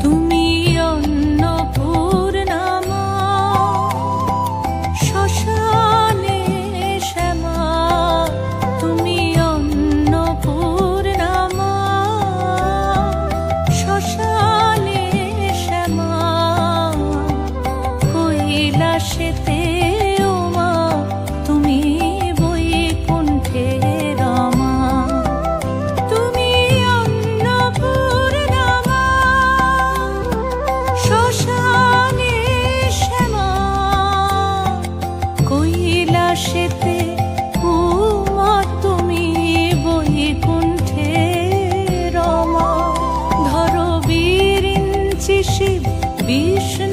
তুমি অন্নপূর্ণা মা, শ্মশানে শ্যামা, তুমি অন্নপূর্ণা মা, শ্মশানে শ্যামা, কৈলাসেতে ও মা তুমি বৈকুণ্ঠে রমা। তুমি অন্নপূর্ণা মা, শ্মশানে শ্যামা, কৈলাসেতে ও মা তুমি বৈকুণ্ঠে রমা। ধরো বিরিঞ্চি শিব বিষ্ণু